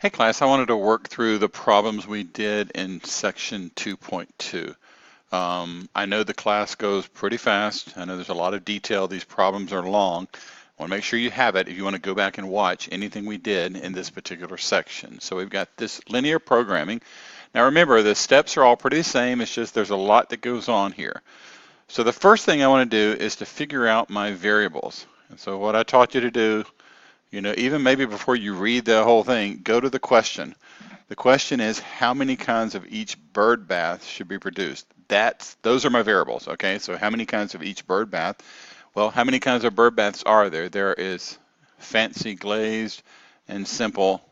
Hey class, I wanted to work through the problems we did in section 2.2. I know the class goes pretty fast. I know there's a lot of detail. These problems are long. I want to make sure you have it if you want to go back and watch anything we did in this particular section. So we've got this linear programming. Now remember, the steps are all pretty the same. It's just there's a lot that goes on here. So the first thing I want to do is to figure out my variables. And so what I taught you to do, even maybe before you read the whole thing, go to the question. The question is how many kinds of each bird bath should be produced? Those are my variables, okay? So how many kinds of each bird bath? Well, how many kinds of bird baths are there? There is fancy glazed and simple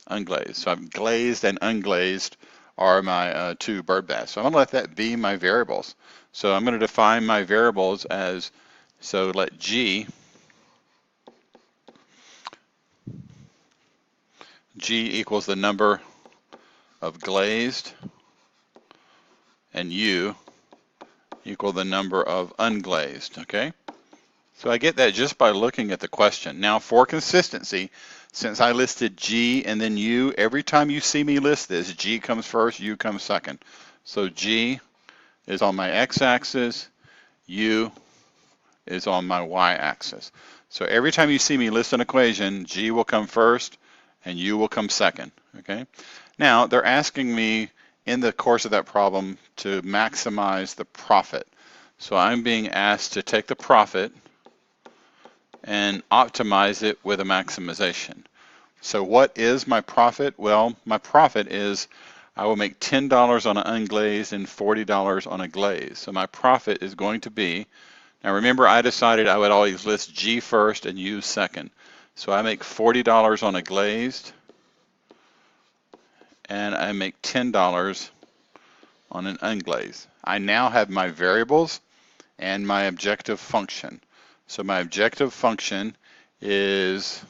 unglazed. So I'm glazed and unglazed are my two bird baths. So I'm going to let that be my variables. So I'm going to define my variables as, so let G equals the number of glazed and U equal the number of unglazed, okay? So I get that just by looking at the question. Now for consistency, since I listed G and then U, every time you see me list this, G comes first, U comes second. So G is on my x-axis, U is on my y-axis. So every time you see me list an equation, G will come first and U will come second, okay? Now they're asking me in the course of that problem to maximize the profit. So I'm being asked to take the profit and optimize it with a maximization. So what is my profit? Well, my profit is I will make $10 on an unglazed and $40 on a glaze. So my profit is going to be, now remember I decided I would always list G first and U second. So I make $40 on a glazed and I make $10 on an unglazed. I now have my variables and my objective function. So my objective function is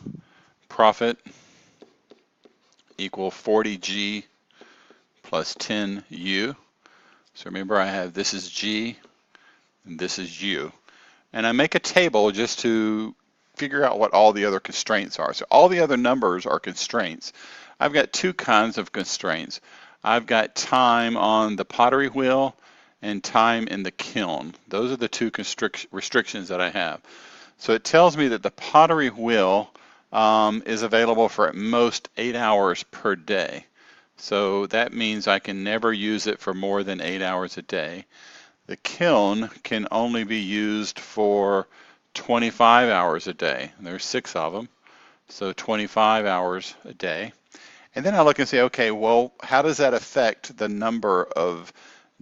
profit equal 40G plus 10U. So remember I have this is G and this is U. And I make a table just to figure out what all the other constraints are. So all the other numbers are constraints. I've got two kinds of constraints. I've got time on the pottery wheel and time in the kiln. Those are the two restrictions that I have. So it tells me that the pottery wheel is available for at most 8 hours per day. So that means I can never use it for more than 8 hours a day. The kiln can only be used for 25 hours a day. There's 6 of them, so 25 hours a day. And then I look and say, okay, well, how does that affect the number of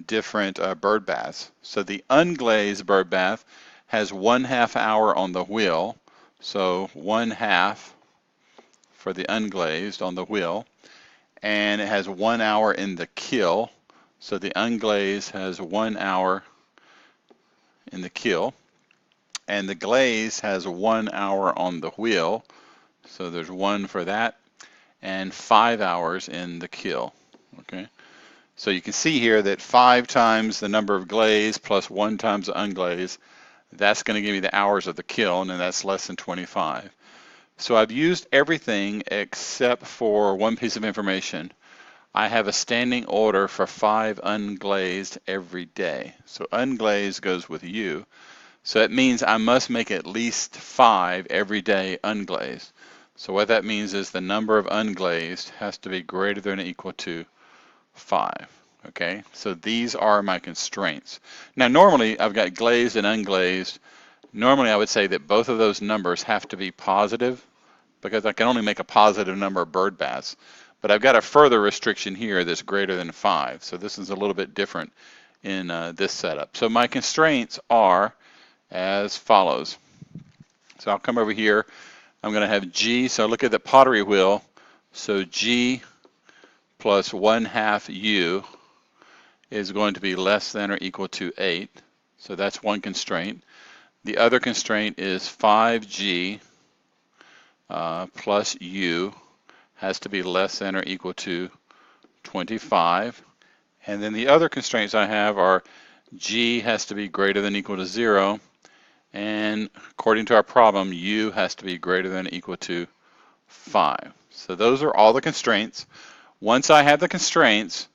different bird baths? So the unglazed bird bath has 1/2 hour on the wheel, so 1/2 for the unglazed on the wheel, and it has 1 hour in the kiln, so the unglazed has 1 hour in the kiln, and the glaze has 1 hour on the wheel, so there's 1 for that, and 5 hours in the kiln, okay? So you can see here that 5 times the number of glaze plus 1 times the unglazed, that's going to give me the hours of the kiln, and that's less than 25. So I've used everything except for one piece of information. I have a standing order for 5 unglazed every day. So unglazed goes with U. So it means I must make at least 5 every day unglazed. So what that means is the number of unglazed has to be greater than or equal to 5. Okay, so these are my constraints. Now normally I've got glazed and unglazed. Normally I would say that both of those numbers have to be positive because I can only make a positive number of bird baths. But I've got a further restriction here that's greater than 5. So this is a little bit different in this setup. So my constraints are as follows. So I'll come over here. I'm going to have G. So look at the pottery wheel. So G plus 1/2 U is going to be less than or equal to 8. So that's one constraint. The other constraint is 5G plus U has to be less than or equal to 25. And then the other constraints I have are G has to be greater than or equal to 0. And according to our problem, U has to be greater than or equal to 5. So those are all the constraints. Once I have the constraints,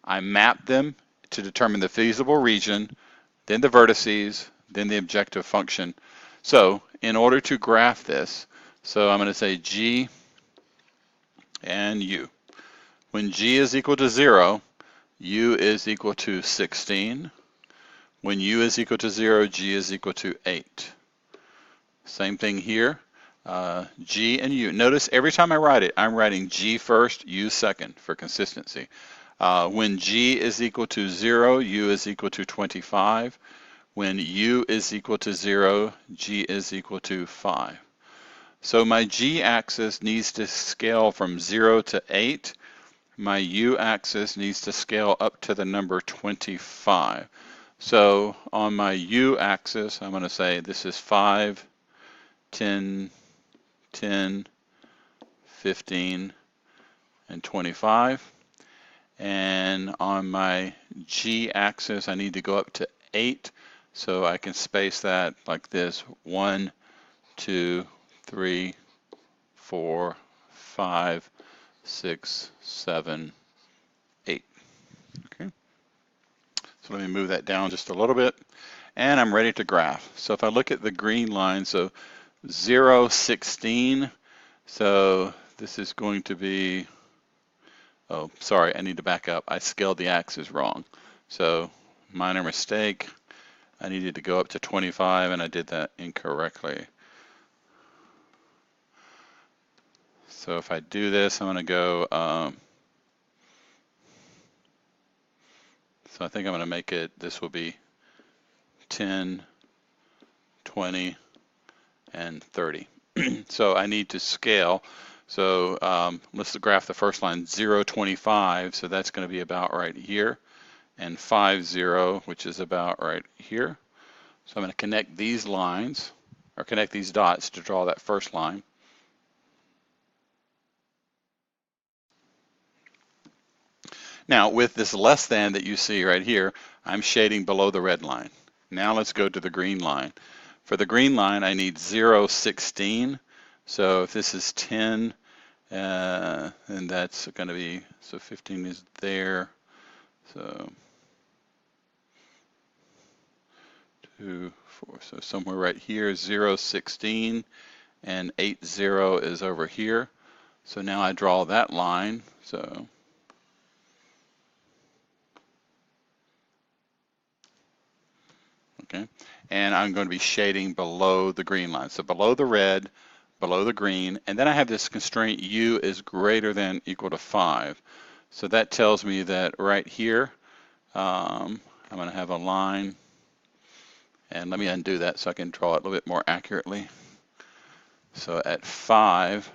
I map them to determine the feasible region, then the vertices, then the objective function. So in order to graph this, so I'm going to say G and U. When G is equal to 0, U is equal to 16. When U is equal to 0, G is equal to 8. Same thing here. G and U. Notice every time I write it, I'm writing G first, U second for consistency. When G is equal to 0, U is equal to 25. When U is equal to 0, G is equal to 5. So my G axis needs to scale from 0 to 8. My U axis needs to scale up to the number 25. So on my U axis, I'm going to say this is 5, 10, 10, 15, and 25. And on my G axis, I need to go up to 8. So I can space that like this: 1, 2, 3, 4, 5, 6, 7, 8. Okay. So let me move that down just a little bit, and I'm ready to graph. So if I look at the green line, so 0, 16, so this is going to be, oh, sorry, I need to back up. I scaled the axis wrong. So minor mistake. I needed to go up to 25, and I did that incorrectly. So if I do this, I'm going to go, so I think I'm going to make it, this will be 10, 20, and 30. So I need to scale. So let's graph the first line, 0, 25, so that's going to be about right here, and 5, 0, which is about right here. So I'm going to connect these lines, or connect these dots to draw that first line. Now with this less than that you see right here, I'm shading below the red line. Now let's go to the green line. For the green line, I need 0, 16. So if this is 10, and that's going to be, so 15 is there. So 2, 4, so somewhere right here, 0, 16, and 8, 0 is over here. So now I draw that line. So okay, and I'm going to be shading below the green line. So below the red, below the green, and then I have this constraint U is greater than equal to 5. So that tells me that right here, I'm going to have a line, and let me undo that so I can draw it a little bit more accurately. So at 5,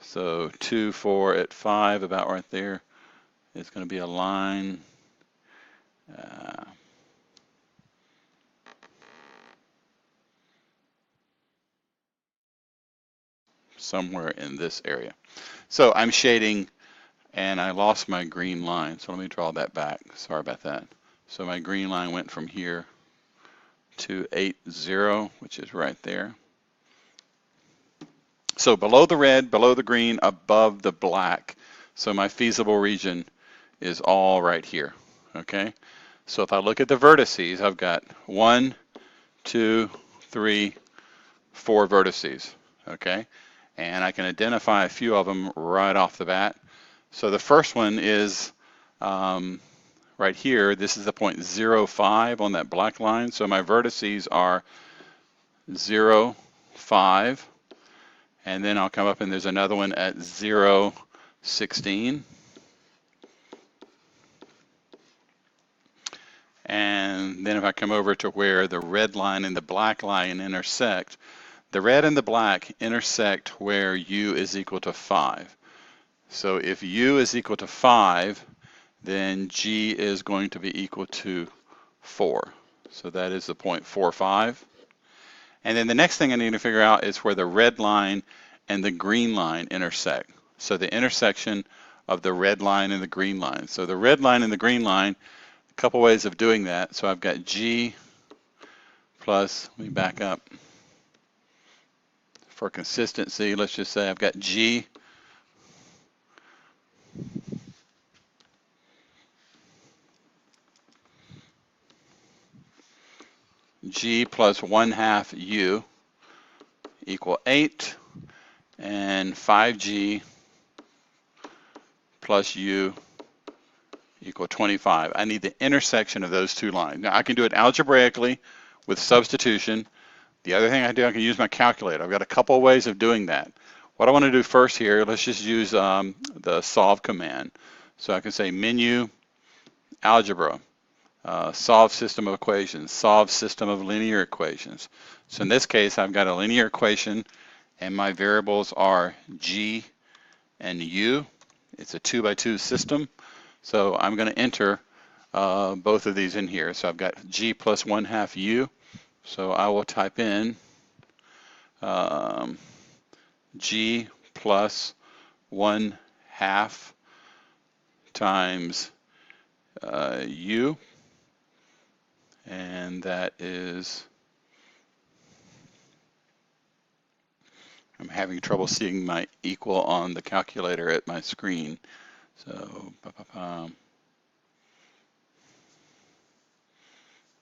so 2, 4 at 5, about right there, is going to be a line. Somewhere in this area. So I'm shading, and I lost my green line, so let me draw that back. Sorry about that. So my green line went from here to 8, 0, which is right there. So below the red, below the green, above the black. So my feasible region is all right here, okay? So if I look at the vertices, I've got 1, 2, 3, 4 vertices, okay? And I can identify a few of them right off the bat. So the first one is right here. This is the point 0, 5 on that black line. So my vertices are 0, 5. And then I'll come up and there's another one at 0, 16. And then if I come over to where the red line and the black line intersect, the red and the black intersect where U is equal to 5. So if U is equal to 5, then G is going to be equal to 4. So that is the point 4, 5. And then the next thing I need to figure out is where the red line and the green line intersect. So the intersection of the red line and the green line. So the red line and the green line, a couple ways of doing that. So I've got G plus, let me back up. For consistency, let's just say I've got G plus 1/2 U equal 8, and 5G plus U equal 25. I need the intersection of those two lines. Now I can do it algebraically with substitution. The other thing I do, I can use my calculator. I've got a couple of ways of doing that. What I want to do first here, let's just use the solve command. So I can say menu, algebra, solve system of equations, solve system of linear equations. So in this case, I've got a linear equation, and my variables are G and U. It's a 2x2 system. So I'm going to enter both of these in here. So I've got G plus 1/2 U. So I will type in G plus 1/2 times U, and that is, I'm having trouble seeing my equal on the calculator at my screen. So,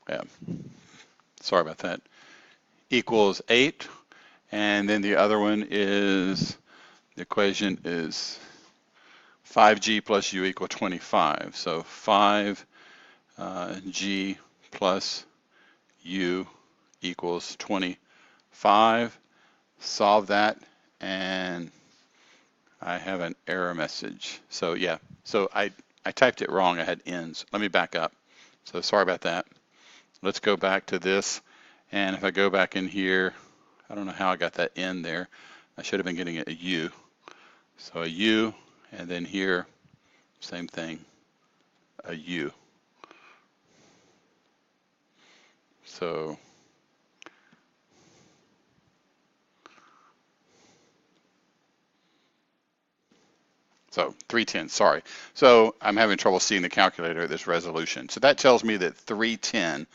yeah, sorry about that. Equals 8, and then the other one is, the equation is 5G plus U equal 25. So 5G plus U equals 25. Solve that, and I have an error message. So yeah, so I typed it wrong. I had ends. Let me back up. So sorry about that. Let's go back to this. And if I go back in here, I don't know how I got that N there. I should have been getting a U. So a U, and then here, same thing, a U. So So 310, sorry. So I'm having trouble seeing the calculator at this resolution. So that tells me that 310,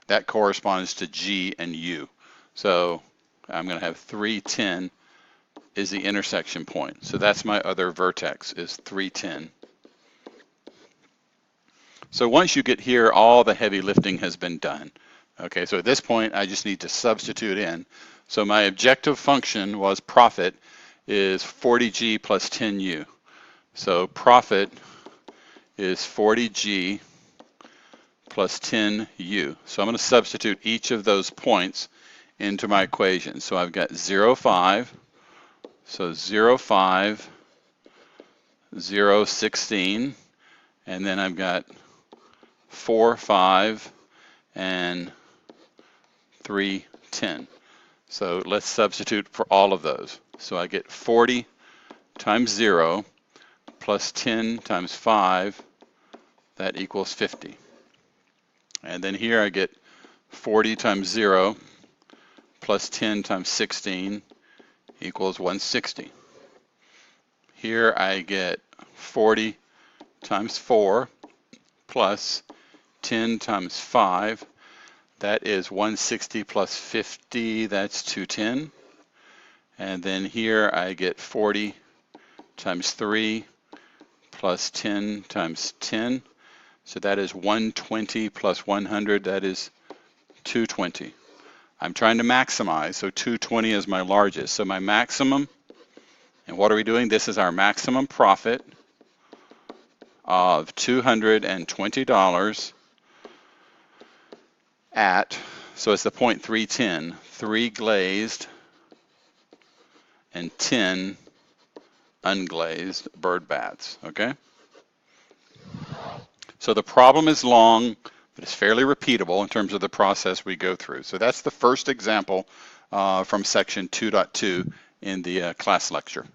that corresponds to G and U. So I'm going to have 310 is the intersection point. So that's my other vertex, is 310. So once you get here, all the heavy lifting has been done. Okay, so at this point, I just need to substitute in. So my objective function was profit is 40G plus 10U. So profit is 40G plus 10U. So I'm going to substitute each of those points into my equation. So I've got 0, 5, so 0, 5, 0, 16, and then I've got 4, 5, and 3, 10. So let's substitute for all of those. So I get 40 times 0 plus 10 times 5, that equals 50. And then here I get 40 times 0 plus 10 times 16 equals 160. Here I get 40 times 4 plus 10 times 5, that is 160 plus 50, that's 210. And then here I get 40 times 3 plus 10 times 10. So that is 120 plus 100, that is 220. I'm trying to maximize, so 220 is my largest. So my maximum, and what are we doing? This is our maximum profit of $220 at, so it's the point 310, 3 glazed and 10 unglazed bird bats, okay? So the problem is long, but it's fairly repeatable in terms of the process we go through. So that's the first example from section 2.2 in the class lecture.